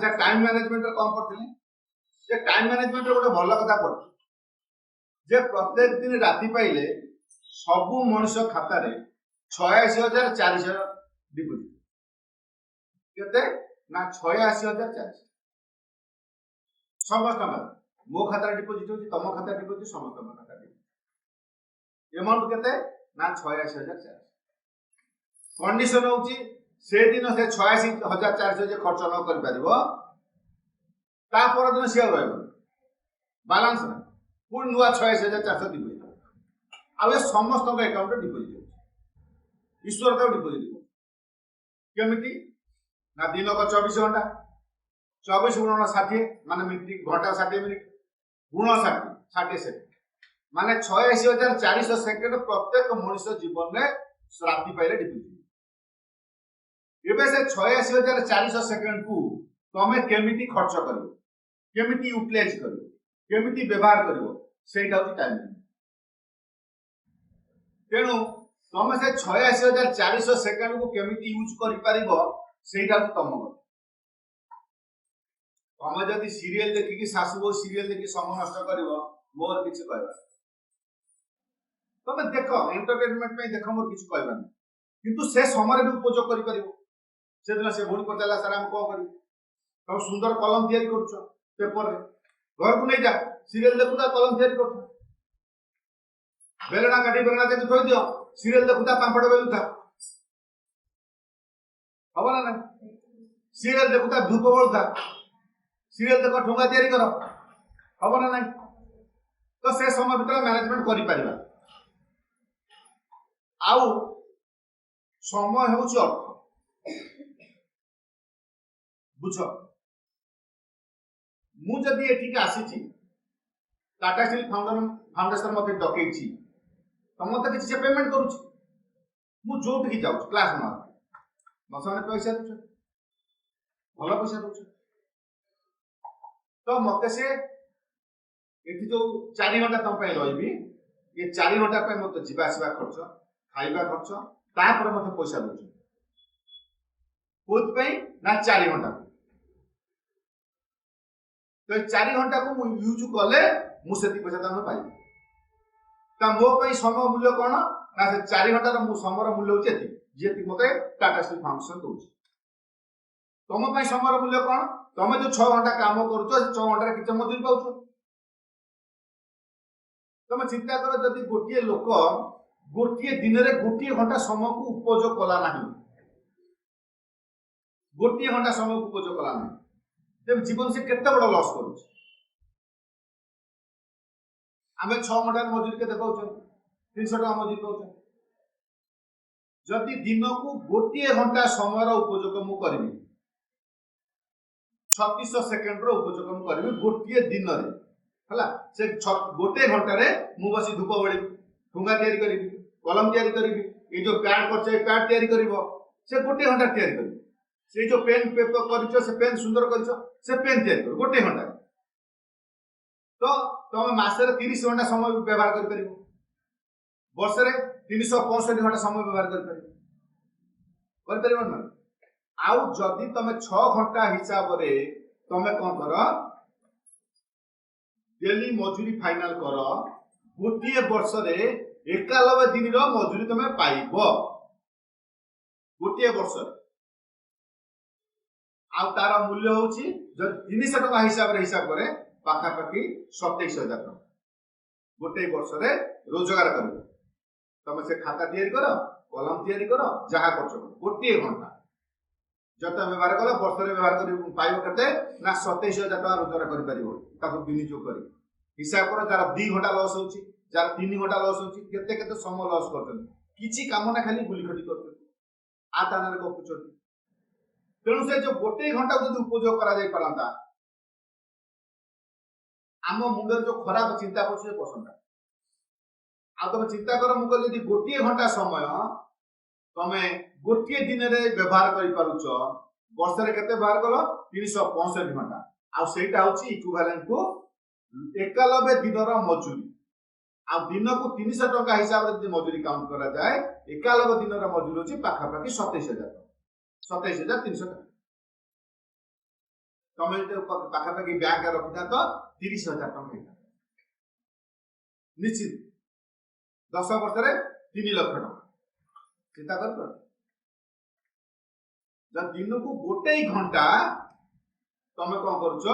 अच्छा time management कौन पढ़ते जे टाइम मैनेजमेंट गोटे भल कथा पढ़ जे प्रत्येक दिन राति पाइले सबु मनुष्य खाता रे 86,400 डिपोजिट केते ना 86,400 समस्त मो खाता डिपोजिट होची तम खाता डिपोजिट समस्त खाता डिपोजिट अमाउंट केते ना 86,400 कंडीशन होची से दिन से 86,400 जे खर्च न कर परिबो ता पर दिन से रहबो बैलेंस ना पुन नुआ 86,400 डिपोजिट आ ये समस्त अकाउंट डिपोजिट ईश्वर का डिपोजिट केमिति ना दिन को 24 घंटा 24 गुणन 60 माने मिनिट घंटा 60 मिनिट गुण 60 सेकंड माने 86,400 सेकंड प्रत्येक मनुष्य जीवन में राति पाइले डिपोजिट एबे से 86,400 सेकंड को तमे केमिति खर्च करिवो केमिति यूटिलाइज करिवो केमिति व्यवहार करिवो सेटा होची टाइम तेनु तमे से 86,400 सेकंड को केमिति यूज करि परिबो सेटा होची तम तमे जदि सीरियल देखि कि सासु बो सीरियल देखि समय नष्ट करिवो मोर किछ कहबा तमे देखो एंटरटेनमेंट पे देखो मोर किछ कहबा किंतु से समय भी उपयोग करि परिबो से दिन से भोड़ी पचाला सारा हम को करी तब सुंदर कलम तैयारी करछ पेपर रे घर को नहीं जा सीरियल देखुता कलम तैयारी करछ बेलना काटी बेलना जे थोई दियो सीरियल देखुता पांपड़ बेलुता हबो ना सीरियल देखुता धूप बळुता सीरियल देखो ठोंगा तैयारी करो हबो ना नहीं तो से समय भीतर मैनेजमेंट करि परिबा आउ समय होउछ अर्थ बुझ मु जदि एठिक आसी टाटा स्टील फाउंडेशन मते डकैछि तो मते किसी पेमेंट करूछि मु जोठ की जाउछि क्लास न मसने पैसा दउछ भलो पैसा दउछ तो मते से एठी जो 4 घंटा तम पे रहबी ये 4 घंटा पे मते जीवा आसीबा खर्च खाइबा खर्च तापर मते पैसा दउछ कोत पे ना 4 घंटा तो 4 घंटा को मु यूज कले मु सेति पैसा दान पाई ता मो पई समय मूल्य कोन ना से 4 घंटा रो मु समय रो मूल्य होचे जेति मते टाटा स्टील फाउंडेशन दोछ तम पई समय रो मूल्य कोन तमे जो 6 घंटा काम करूछो 6 घंटा रे किछ मजूरी पाउछो तमे चिंता करो जदि गोटिए लोक गोटिए दिन रे गोटिए घंटा समय को उपयोग कला नाही गोटिए घंटा समय को उपयोग कला नाही तेब जीवन से केते बड़ लॉस करूछ आमे 6 घंटा मजूरी के देखाउछ 300 टका मजूरी पाउछ जदि दिन को गोटिए घंटा समय रो उपयोग मु करबी 3600 सेकंड रो उपयोग मु करबी गोटिए दिन रे हला से गोटे घंटा रे मु बसी धूप बळी ठुंगा तयारी करबी कलम तयारी करबी ए जो पैड करछ पैड तयारी करबो से गोटे घंटा तयारी करबी से जो पेन पेपर करिछो से पेन सुंदर करिछो से पेन तयारी कर गोटे घंटा तो तुम मासे रे 30 घंटा समय व्यवहार कर परिबो वर्ष रे 365 घंटा समय व्यवहार कर परिबो ना आउ जदी तुम 6 घंटा हिसाब रे तुम कोन करो डेली मजूरी फाइनल करो गोटे वर्ष रे 91 दिन रो मजूरी तुम पाइबो गोटे वर्ष आ तार मूल्य होची जो 300 टका हिसाब करे पाखा पाखी 27,000 टका गोटे वर्ष रे रोजगार करिवो तमे से खाता तैयारी करो कलम तैयारी करो जहा करछो गोटे घंटा जत व्यवहार कलो वर्ष रे व्यवहार करि पाइबो केते ना 27,000 टका रोजगार करि परिबो ताको विनियोग करी हिसाब करो तार 2 घंटा लॉस होची जार 3 घंटा लॉस होची केते केते समय लॉस करछन किछि काम ना खाली गुली खटी करछन आ तानारे गपुछन तेणु से जो गोटे घंटा को उपयोग करा जाय पारंता आम मुंडर जो खराब चिंता पछे पसंद आ तुम चिंता कर मु कहली गोटे घंटा समय तमे गोटे दिन रे व्यवहार करि पारुछ वर्ष रे केते व्यवहार कलो 365 घंटा आ सेटा होची इक्विवेलेंट को 91 दिन रो मजूरी आ दिन को 300 टका हिसाब रे मजूरी काउंट करा जाए 91 दिन रो मजूरी होची पाखा पाखी 27,000 27,300 टका तुम पाखापाखि बैंक रखी था तो 30,000 टଙ୍କା निश्चित 10 वर्ष 3 लाख टଙ୍କା चिंता कर दिन को गोटे घंटा तुम कौन करुच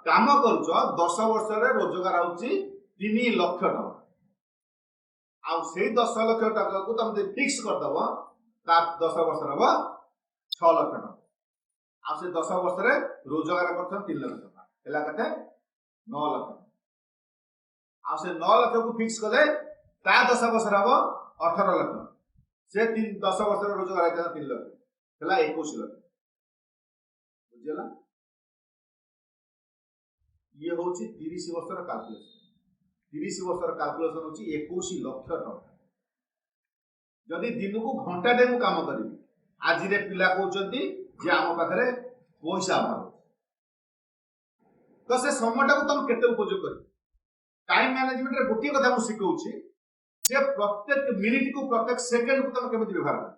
काम करुच 10 वर्ष रोजगार होची 3 लाख टଙ୍କା आ से 10 लाख टଙ୍କା को तुम फिक्स करदब 10 वर्ष हम 6 लाख टଙ୍କା आ से 10 वर्ष रोजगार कर 3 लाख टଙ୍କା है 9 लाख आ से 9 लाख को फिक्स कले 10 वर्ष हम 18 लाख से 10 वर्ष रोजगार है 3 लाख है 21 लाख बुझेला ये हूँ 30 वर्ष कैलकुलेशन 30 वर्ष कैलकुलेशन हूँ 21 लाख टଙ୍କା जदि दिन को घंटा टे काम करी आज पिला कहते जे आम पाखे पैसा अभाव तो से समय को तुम केते उपयोग कर टाइम मैनेजमेंट रे गोटे कथा मुझे शिखाऊँ जे प्रत्येक मिनिट को प्रत्येक सेकेंड को तुम केମିତି व्यवहार कर